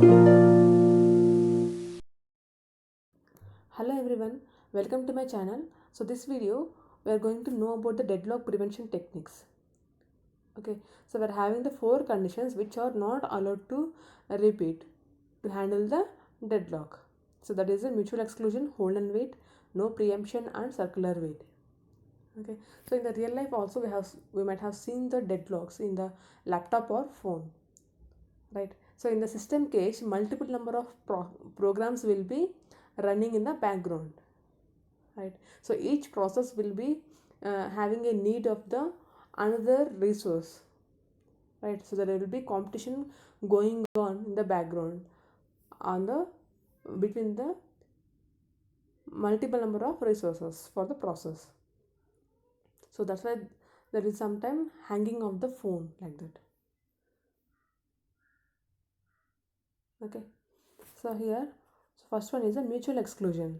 Hello everyone, welcome to my channel. So this video we are going to know about the deadlock prevention techniques. Okay, so we are having the four conditions which are not allowed to repeat to handle the deadlock. So that is a mutual exclusion, hold and wait, no preemption and circular wait. Okay, so in the real life also we might have seen the deadlocks in the laptop or phone, right? So in the system case, multiple number of programs will be running in the background, right? So each process will be having a need of the another resource, right? So there will be competition going on in the background on the between the multiple number of resources for the process. So that's why there is sometime hanging of the phone like that. Okay, so here, so first one is a mutual exclusion.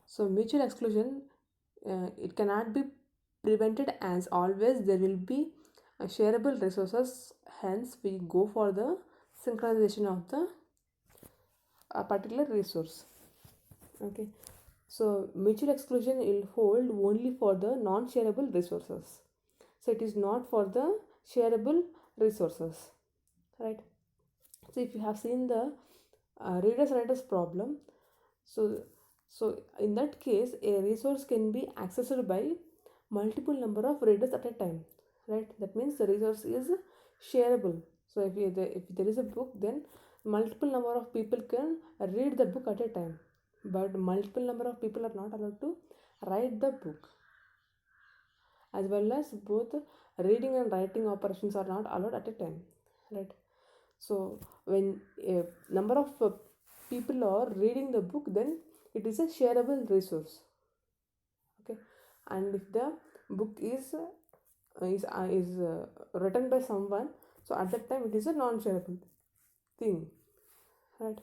So mutual exclusion, it cannot be prevented, as always there will be shareable resources. Hence, we go for the synchronization of the particular resource. Okay, so mutual exclusion will hold only for the non-shareable resources. So it is not for the shareable resources, right? So if you have seen the readers writers problem, so in that case a resource can be accessed by multiple number of readers at a time, right? That means the resource is shareable. So if there is a book, then multiple number of people can read the book at a time, but multiple number of people are not allowed to write the book, as well as both reading and writing operations are not allowed at a time, right? So when a number of people are reading the book, then it is a shareable resource. Okay, and if the book is written by someone, so at that time it is a non-shareable thing, right?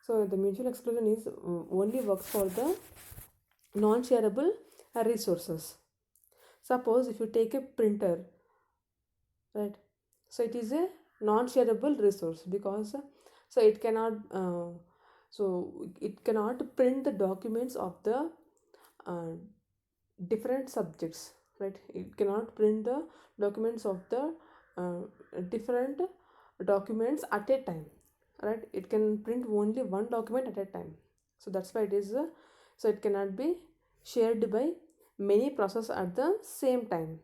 So the mutual exclusion is only works for the non-shareable resources. Suppose if you take a printer, right? So it is a non-shareable resource because so it cannot it cannot print the documents of the uh, different subjects, right? It cannot print the documents of the different documents at a time, right? It can print only one document at a time. So that's why it is so it cannot be shared by many processes at the same time.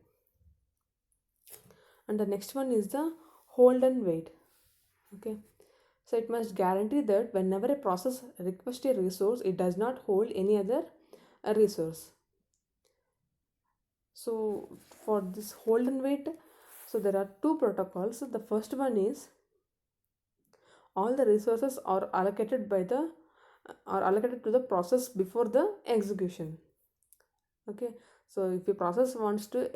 And the next one is the hold and wait. Okay, so it must guarantee that whenever a process requests a resource, it does not hold any other resource. So for this hold and wait, so there are two protocols. The first one is all the resources are allocated to the process before the execution. Okay, so if a process wants to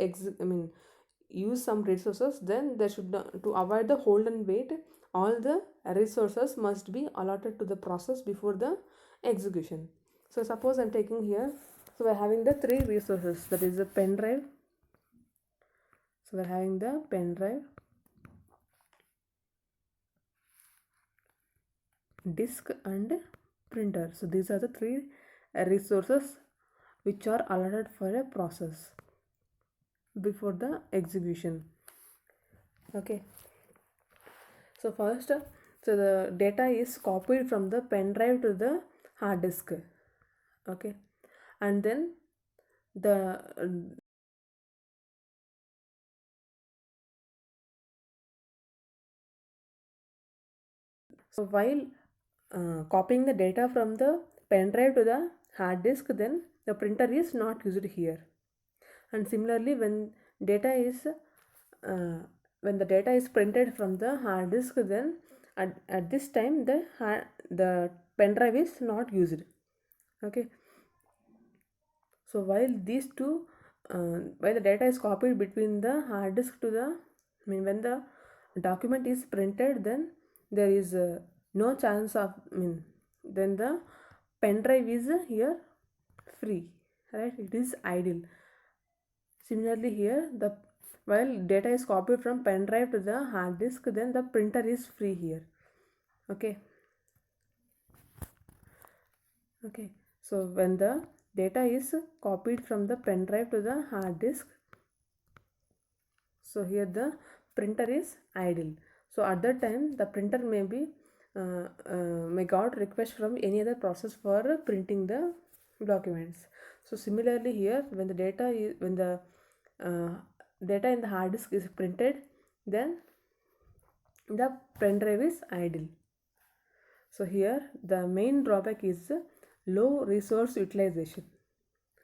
use some resources, then there should not, to avoid the hold and wait, all the resources must be allotted to the process before the execution. So suppose I'm taking here, so we're having the three resources, that is the pen drive. So we're having the pen drive, disk and printer. So these are the three resources which are allotted for a process before the execution. Okay, so first, so the data is copied from the pen drive to the hard disk. Okay, and then the so while copying the data from the pen drive to the hard disk, then the printer is not used here. And similarly, data is uh, when the data is printed from the hard disk, then at this time the pen drive is not used. Okay, so while the data is copied between the hard disk to the, when the document is printed, then there is no chance of, then the pen drive is here free, right? It is idle. Similarly here, the while data is copied from pen drive to the hard disk, then the printer is free here. Okay. Okay, so when the data is copied from the pen drive to the hard disk, so here the printer is idle. So at that time the printer may got request from any other process for printing the documents. So similarly here, when the uh, data in the hard disk is printed, then the pen drive is idle. So here the main drawback is low resource utilization,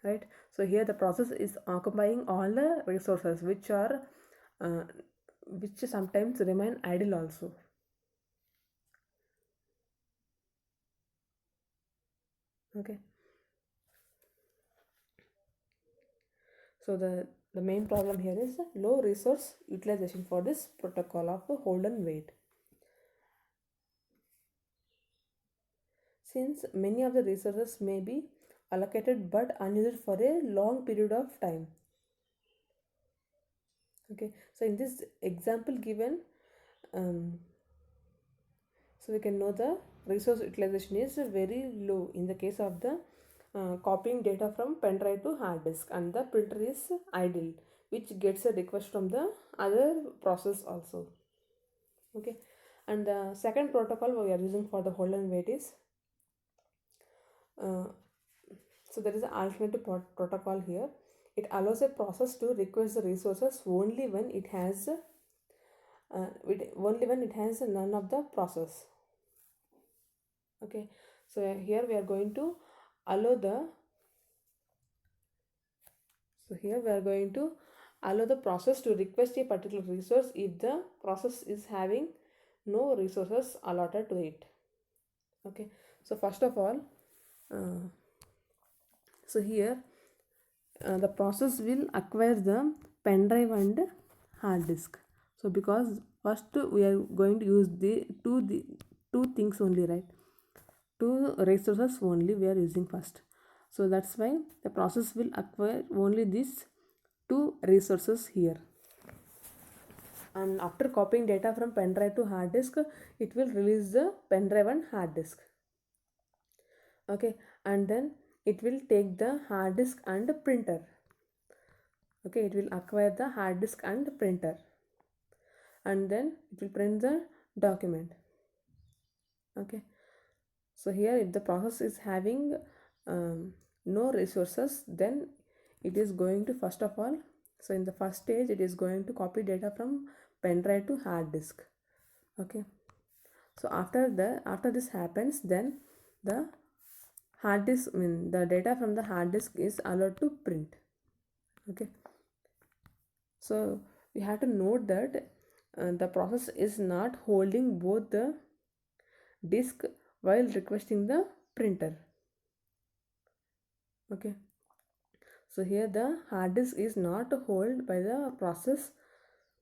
right? So here the process is occupying all the resources uh, which sometimes remain idle also. Okay, so the main problem here is low resource utilization for this protocol of hold and wait. Since many of the resources may be allocated but unused for a long period of time. Okay, so in this example given, so we can know the resource utilization is very low in the case of the copying data from pen drive to hard disk, and the printer is idle, which gets a request from the other process also. Okay, and the second protocol we are using for the hold and wait is uh, so there is an alternative protocol here. It allows a process to request the resources only when it has none of the process. Okay, so here we are going to allow the process to request a particular resource if the process is having no resources allotted to it. Okay, so first of all, uh, so here the process will acquire the pen drive and hard disk. So because first we are going to use the two things only, right? Two resources only we are using first. So that's why the process will acquire only these two resources here. And after copying data from pen drive to hard disk, it will release the pen drive and hard disk. Okay, and then it will take the hard disk and printer. Okay, it will acquire the hard disk and printer, and then it will print the document. Okay, so here if the process is having no resources, then it is going to first of all, so in the first stage it is going to copy data from pen drive to hard disk. Okay, so after this happens, then the hard disk the data from the hard disk is allowed to print. Okay, so we have to note that the process is not holding both the disk while requesting the printer. Okay, so here the hard disk is not held by the process,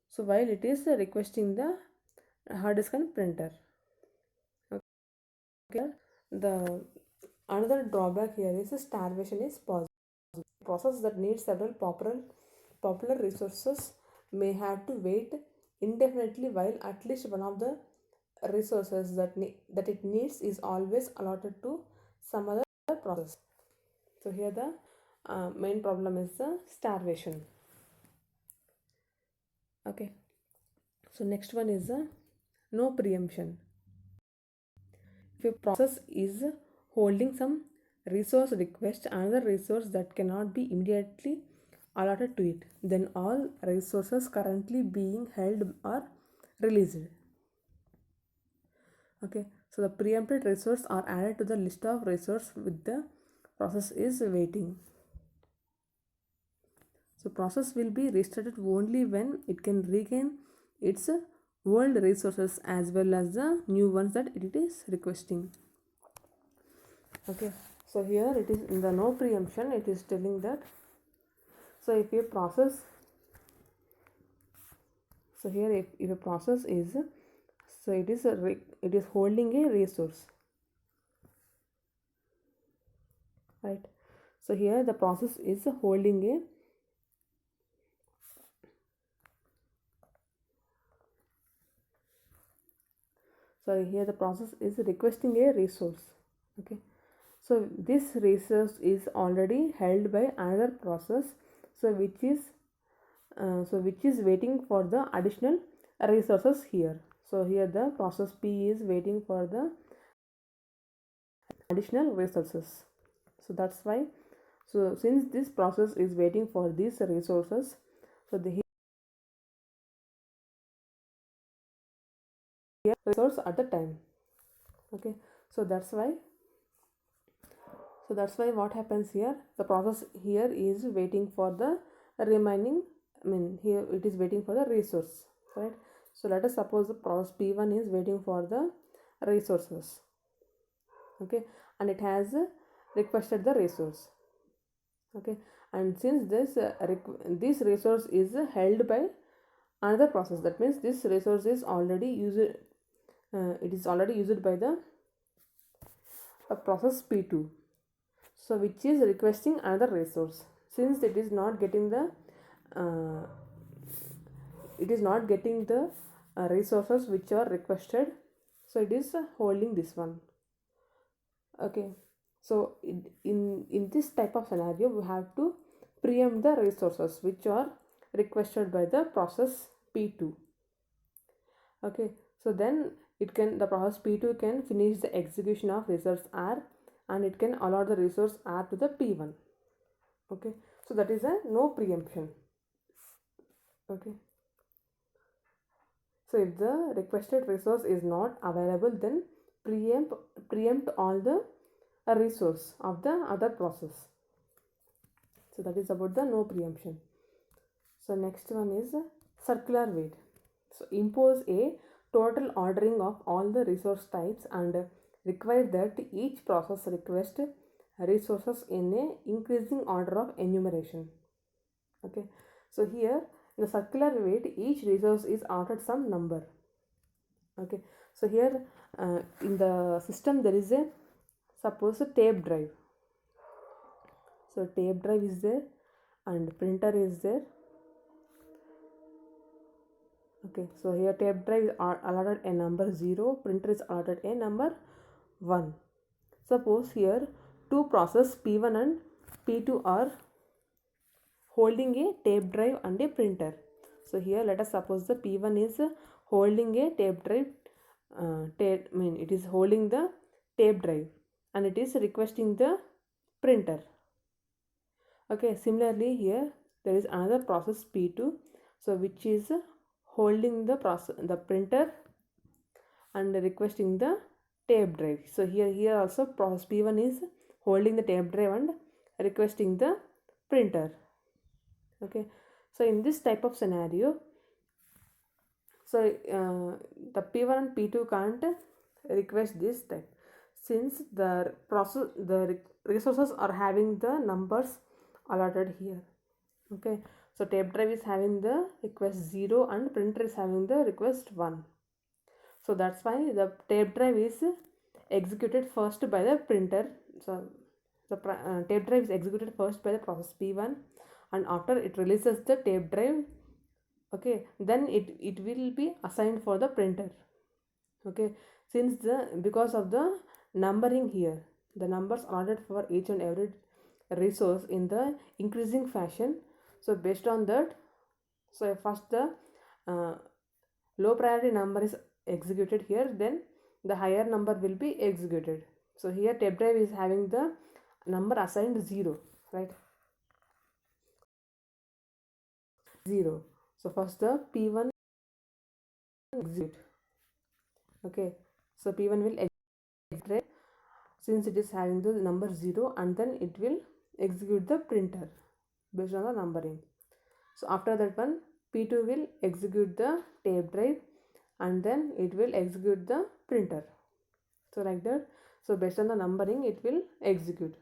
so while it is requesting the hard disk and printer. Okay, the another drawback here is starvation is possible. Process that needs several popular resources may have to wait indefinitely, while at least one of the resources that it needs is always allotted to some other process. So here the main problem is the starvation. Okay, so next one is no preemption. If a process is holding some resource request, another resource that cannot be immediately allotted to it, then all resources currently being held are released. Okay, so the preempted resource are added to the list of resources with the process is waiting. So process will be restarted only when it can regain its old resources as well as the new ones that it is requesting. Okay, so here it is in the no preemption, it is telling that, so if a process, so here if a process is, so it is holding a resource, right? So here the process is holding a sorry, here the process is requesting a resource. Okay, so this resource is already held by another process, so which is waiting for the additional resources here. So here the process P is waiting for the additional resources. So that's why, so since this process is waiting for these resources, so the resource at the time. Okay, so that's why, what happens here, the process here is waiting for the remaining, here it is waiting for the resource, right? So let us suppose the process P1 is waiting for the resources. Okay, and it has requested the resource. Okay, and since this resource is held by another process, that means this resource is already used, it is already used by the process P2, so which is requesting another resource. Since it is not getting the resources which are requested, so it is holding this one. Okay, so in this type of scenario, we have to preempt the resources which are requested by the process P2. Okay, so then the process P2 can finish the execution of resource R, and it can allot the resource R to the P1. Okay, so that is a no preemption. Okay, so if the requested resource is not available, then preempt all the resource of the other process. So that is about the no preemption. So next one is circular wait. So impose a total ordering of all the resource types and require that each process request resources in a increasing order of enumeration. Okay, so here in the circular wait, each resource is allotted some number. Okay, so here in the system there is a, suppose, a tape drive. So tape drive is there and printer is there. Okay, so here tape drive is allotted a number 0, printer is allotted a number 1. Suppose here two process P1 and P2 are holding a tape drive and a printer. So here let us suppose the P1 is holding a tape drive, it is holding the tape drive and it is requesting the printer. Okay, similarly here there is another process P2, so which is holding the printer and requesting the tape drive. So here also process P1 is holding the tape drive and requesting the printer. Okay, so in this type of scenario, so the P1 and P2 can't request this type, since the resources are having the numbers allotted here. Okay, so tape drive is having the request 0 and printer is having the request 1. So that's why the tape drive is executed first by the printer. So the tape drive is executed first by the process P1, and after it releases the tape drive, okay, then it will be assigned for the printer. Okay, since because of the numbering here, the numbers allotted for each and every resource in the increasing fashion. So based on that, so first the low priority number is executed here, then the higher number will be executed. So here tape drive is having the number assigned 0, right? 0. So first the P1 execute. Okay, so P1 will execute since it is having the number 0, and then it will execute the printer based on the numbering. So after that one, P2 will execute the tape drive and then it will execute the printer. So like that, so based on the numbering it will execute.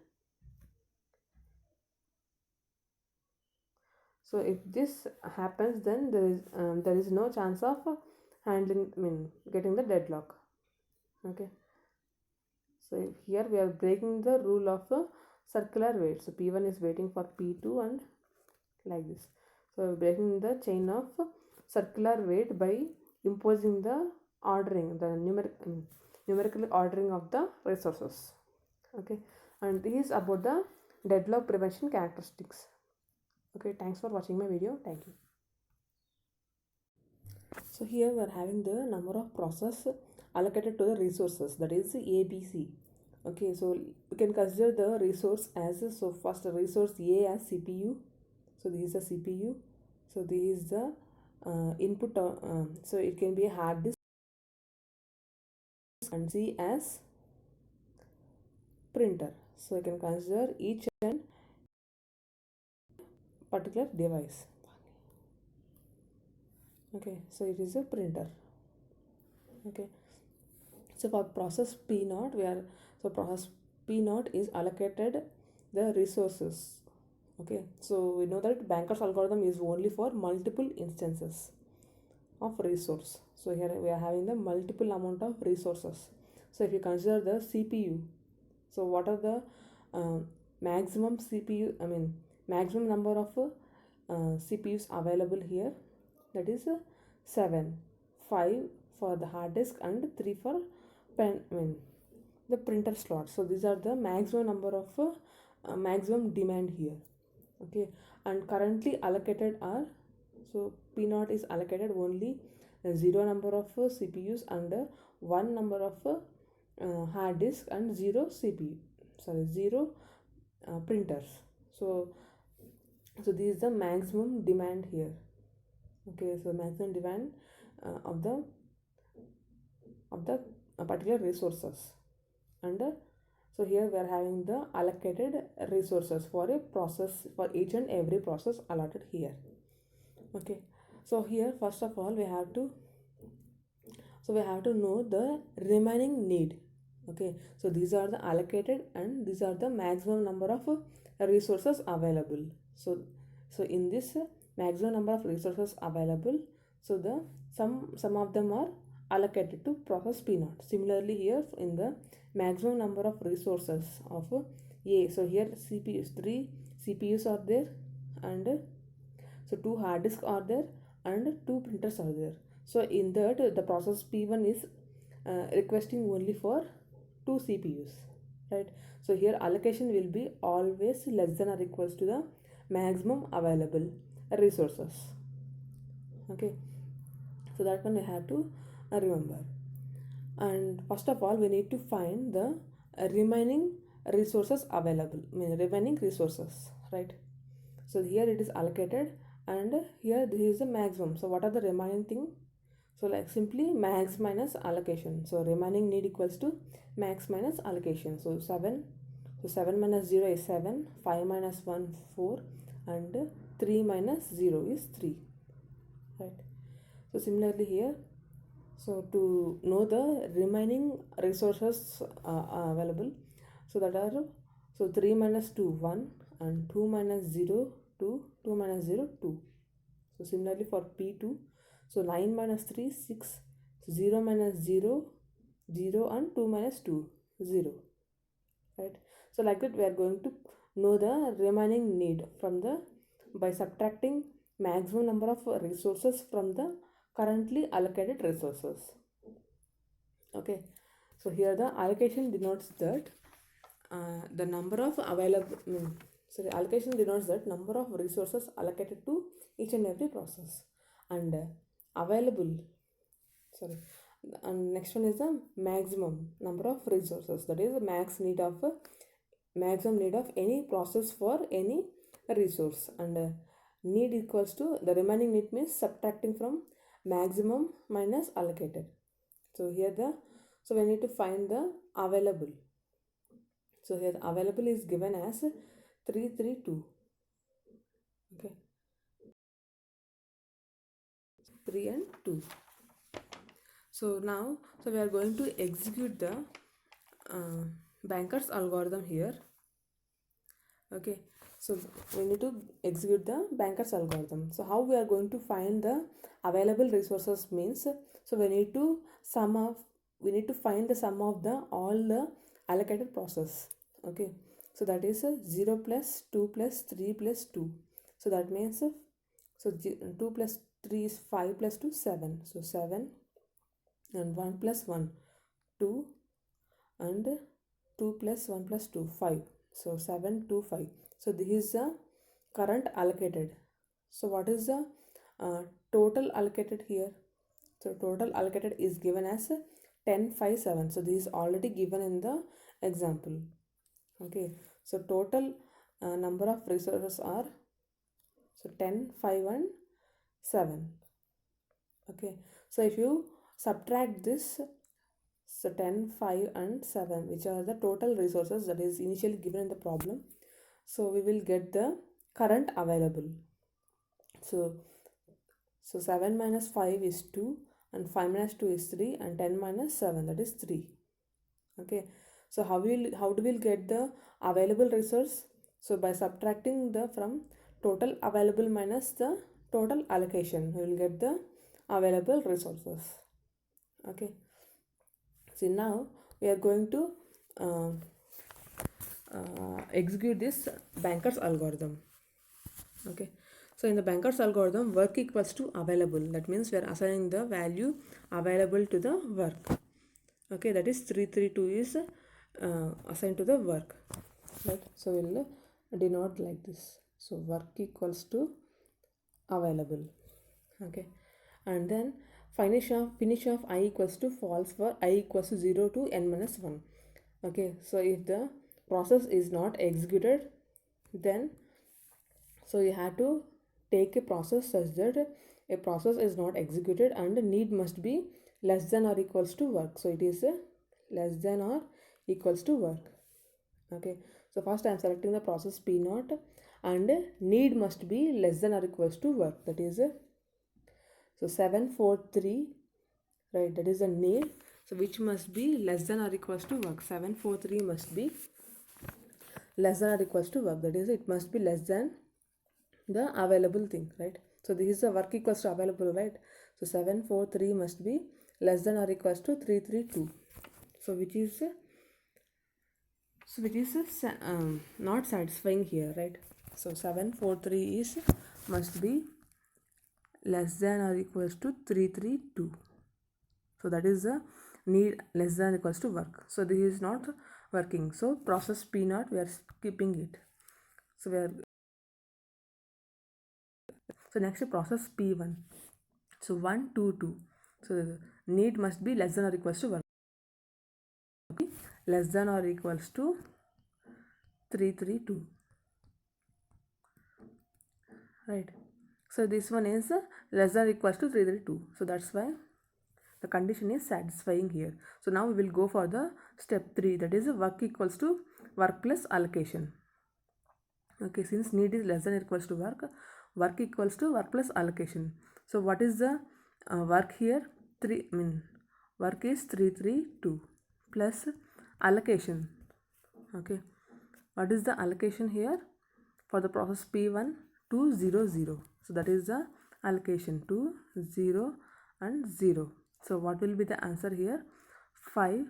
So if this happens, then there is no chance of getting the deadlock. Okay, so here we are breaking the rule of circular wait. So P1 is waiting for P2 and like this. So breaking the chain of circular wait by imposing the ordering, the numerical ordering of the resources. Okay, and this is about the deadlock prevention characteristics. Okay, thanks for watching my video. Thank you. So here we are having the number of process allocated to the resources, that is ABC. Okay, so we can consider the resource as, so first the resource A as CPU. So this is the CPU. So this is the input. So it can be a hard disk, and C as printer. So I can consider each and particular device. Okay, so it is a printer. Okay, so for process P0, process P0 is allocated the resources. Okay, so we know that Banker's algorithm is only for multiple instances of resource. So here we are having the multiple amount of resources. So if you consider the CPU, so what are the maximum maximum number of CPUs available here? That is 7, 5 for the hard disk and 3 for the printer slot. So these are the maximum number of maximum demand here. Okay, and currently allocated are, so P0 is allocated only 0 number of CPUs and 1 number of hard disk and 0 printers. So this is the maximum demand here. Okay, so maximum demand of the particular resources, and so here we are having the allocated resources for a process, for each and every process allotted here. Okay, so here first of all we have to know the remaining need. Okay, so these are the allocated and these are the maximum number of resources available. So in this maximum number of resources available, so the some of them are allocated to process P0. Similarly here in the maximum number of resources of A, so here CPUs, 3 CPUs are there, and so 2 hard disks are there and 2 printers are there. So in that the process P1 is requesting only for 2 CPUs, right? So here allocation will be always less than or equals to the maximum available resources. Okay, so that one we have to remember. And first of all we need to find the remaining resources available, remaining resources, right? So here it is allocated and here this is the maximum. So what are the remaining thing? So like simply max minus allocation. So remaining need equals to max minus allocation. So 7 minus 0 is 7, 5 minus 1 4, and 3 minus 0 is 3, right? So similarly here, so to know the remaining resources available, so that are, so 3 minus 2 1, and 2 minus 0 2, 2 minus 0 2. So similarly for P2, so 9 minus 3 6, 0 minus 0 0, and 2 minus 2 0, right? So like that we are going to know the remaining need from the, by subtracting maximum number of resources from the currently allocated resources. Okay, so here the allocation denotes that the number of available, allocation denotes that number of resources allocated to each and every process, and available, and next one is the maximum number of resources, that is the maximum need of any process for any resource, and need equals to, the remaining need means subtracting from maximum minus allocated. So here so we need to find the available. So here the available is given as 332. Okay, 3 and 2. So now, so we are going to execute the Banker's algorithm here. Okay, so we need to execute the Banker's algorithm. So how we are going to find the available resources means, so we need to find the sum of the all the allocated process. Okay, so that is 0 plus 2 plus 3 plus 2. So that means, so 2 plus 3 is 5 plus 2 7. So 7, and 1 plus 1 2 and 2 plus 1 plus 2 5. So 7 2 5. So this is the current allocated. So what is the total allocated here? So total allocated is given as 10 5 7. So this is already given in the example. Okay, so total number of resources are, so 10 5 and 7. Okay, so if you subtract this, so 10 5 and 7, which are the total resources that is initially given in the problem, so we will get the current available. So 7 minus 5 is 2, and 5 minus 2 is 3, and 10 minus 7, that is 3. Okay, so how do we get the available resource? So by subtracting the from total available minus the total allocation, we will get the available resources. Okay, so now we are going to uh, execute this Banker's algorithm. Okay, so in the Banker's algorithm, work equals to available. That means we are assigning the value available to the work. Okay, that is 332 is assigned to the work, right? So we'll denote like this. So work equals to available. Okay, and then finish of I equals to false for I equals to 0 to n minus 1. Okay, so if the process is not executed, then so you have to take a process such that a process is not executed and need must be less than or equals to work. So it is less than or equals to work. Okay, so first I am selecting the process P0 and need must be less than or equals to work. That is so 743, right? That is a need. So which must be less than or equals to work. 743 must be less than or equals to work. That is, it must be less than the available thing, right? So this is the work equals to available, right? So 743 must be less than or equals to 332. So which is not satisfying here, right? So 743 is must be less than or equals to 332. So that is the need less than or equals to work. So this is not working. So process P0 we are skipping it. So we are so next process P1. So 1 2 2. So the need must be less than or equals to work. Less than or equals to 332, right? So this one is less than or equals to 332. So that's why the condition is satisfying here. So now we will go for the step 3, that is work equals to work plus allocation. Okay, since need is less than or equals to work equals to work plus allocation. So what is the work here? Work is 332 plus allocation. Okay, what is the allocation here for the process P1? 2 0 0. So that is the allocation, 2 0 and 0. So what will be the answer here? 5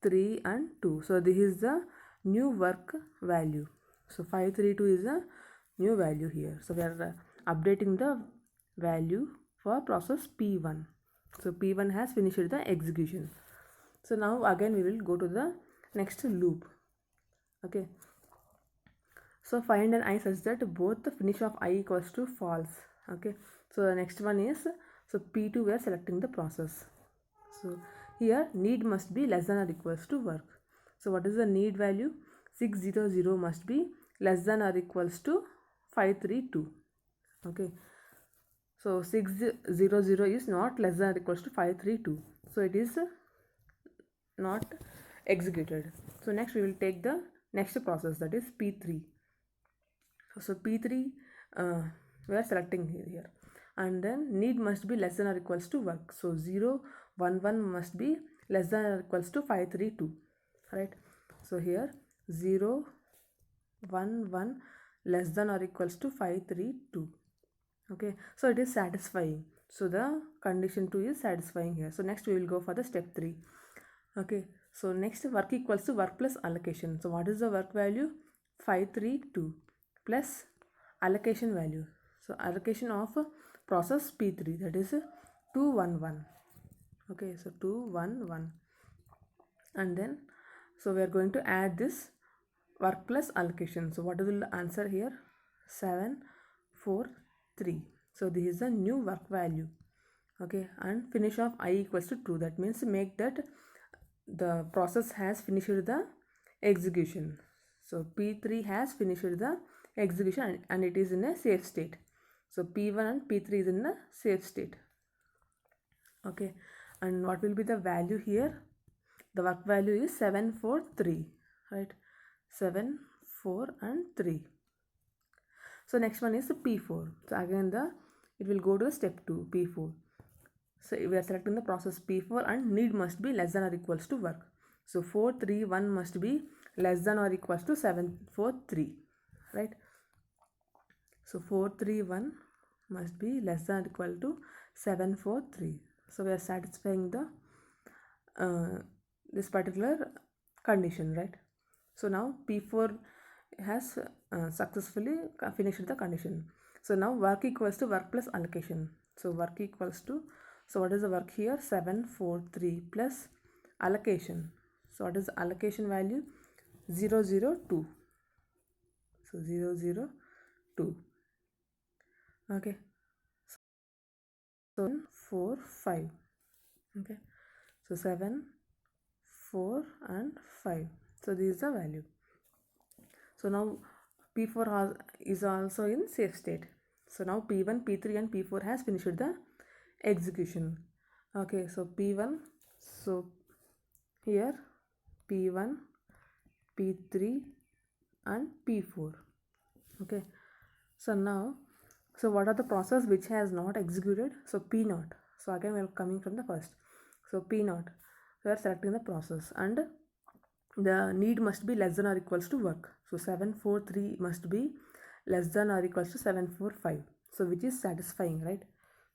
3 and 2. So this is the new work value. So 532 is a new value here. So we are updating the value for process P1. So P1 has finished the execution. So now again we will go to the next loop. Okay, so find an I such that both the finish of I equals to false. Okay, so the next one is, so P2 we are selecting the process. So here need must be less than or equals to work. So what is the need value? 600 must be less than or equals to 532. Okay, so 600 is not less than or equals to 532. So it is not executed. So next we will take the next process, that is P3. So P3 we are selecting here, and then need must be less than or equals to work. So 0 1 1 must be less than or equals to 532, right? So here 0 1 1 less than or equals to 532. Okay, so it is satisfying. So the condition 2 is satisfying here. So next we will go for the step 3. Okay, so next work equals to work plus allocation. So what is the work value? 532 plus allocation value. So allocation of process P3, that is 211. Okay, so 2 1 1, and then so we are going to add this work plus allocation. So what is the answer here? 7 4 3. So this is the new work value. Okay, and finish of I equals to true. That means make that the process has finished the execution. So P3 has finished the execution and it is in a safe state. So P1 and P3 is in a safe state. Okay, and what will be the value here? The work value is 7 4 3, right? 7 4 and 3. So next one is P4. So again it will go to step 2, P4. So we are selecting the process P4 and need must be less than or equals to work. So 4 3 1 must be less than or equals to 7 4 3, right? So 4 3 1 must be less than or equal to 7 4 3. So we are satisfying the this particular condition, right? So now P4 has successfully finished the condition. So now work equals to work plus allocation. So work equals to, so what is the work here? 7 4 3 plus allocation. So what is the allocation value? 0 0 2. So 0 0 2. Okay. So 4 5. Okay. So 7 4 and 5. So this is the value. So now P4 is also in safe state. So now P1, P3 and P4 has finished the execution. Okay, so P1, so here P1, P3 and P4. Okay, so now, so what are the process which has not executed? So P0. So again we are coming from the first. So P0, we are selecting the process and the need must be less than or equals to work. So 7 4 3 must be less than or equals to 7 4 5. So which is satisfying, right?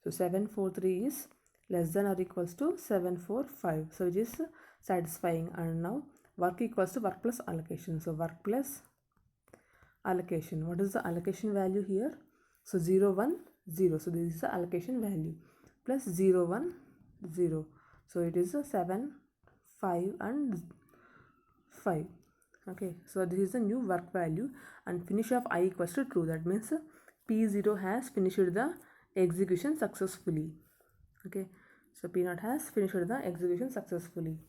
So 7 4 3 is less than or equals to 7 4 5. So which is satisfying. And now work equals to work plus allocation. So work plus allocation. What is the allocation value here? So 0 1 0. So this is the allocation value plus 0 1 0. So it is a 7 5 and 5. Okay, so this is the new work value and finish of I equals to true. That means P0 has finished the execution successfully. Okay, so P0 has finished the execution successfully.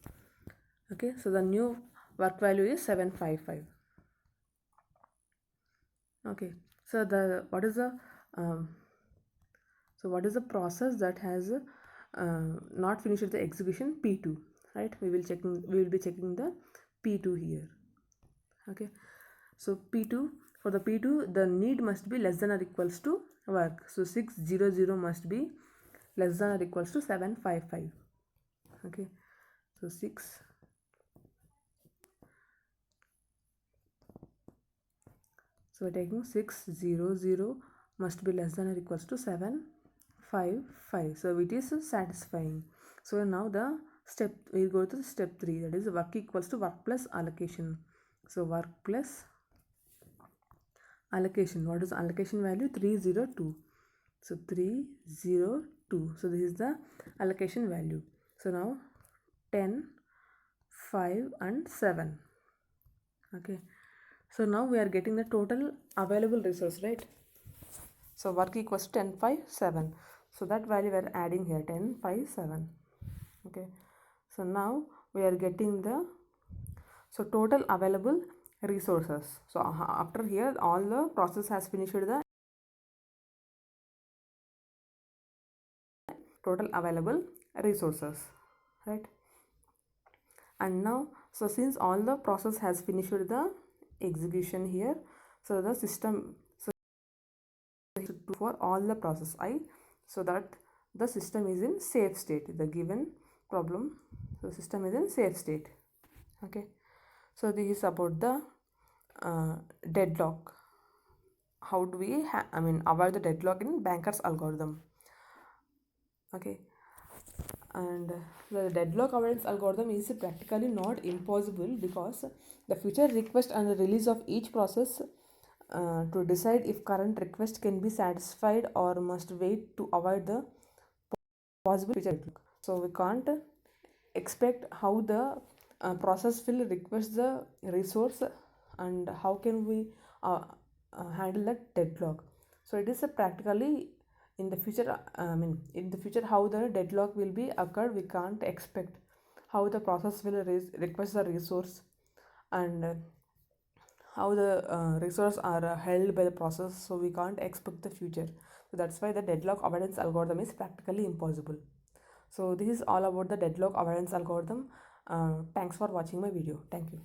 Okay, so the new work value is 755. Okay, so the what is the process that has not finished the execution? P2, right? We will be checking the P2 here. Okay, so P2, for the P2 the need must be less than or equals to work. So 600 must be less than or equals to 755. Okay, so 6, so we're taking 600 must be less than or equals to 755. So it is satisfying. So now the step, we go to step 3, that is work equals to work plus allocation. So work plus allocation. What is allocation value? 302. So 302. So this is the allocation value. So now 10 5 and 7. Okay, so now we are getting the total available resource, right? So work equals 10 5 7. So that value we are adding here, 10 5 7. Okay, so now we are getting the total available resources. So after here all the process has finished the total available resources, right? And now, so since all the process has finished the execution here, so the system, so for all the process I, so that the system is in safe state. The given problem, so system is in safe state. Okay, so this is about the deadlock. How do we avoid the deadlock in Banker's algorithm? Okay, and the deadlock avoidance algorithm is practically not impossible because the future request and the release of each process to decide if current request can be satisfied or must wait to avoid the possible future deadlock. So we can't expect how the process will request the resource, and how can we handle that deadlock. So it is a practically in the future, in the future how the deadlock will be occurred, we can't expect how the process will request the resource, and how the resources are held by the process, so we can't expect the future. So that's why the deadlock avoidance algorithm is practically impossible. So this is all about the deadlock avoidance algorithm. Thanks for watching my video. Thank you.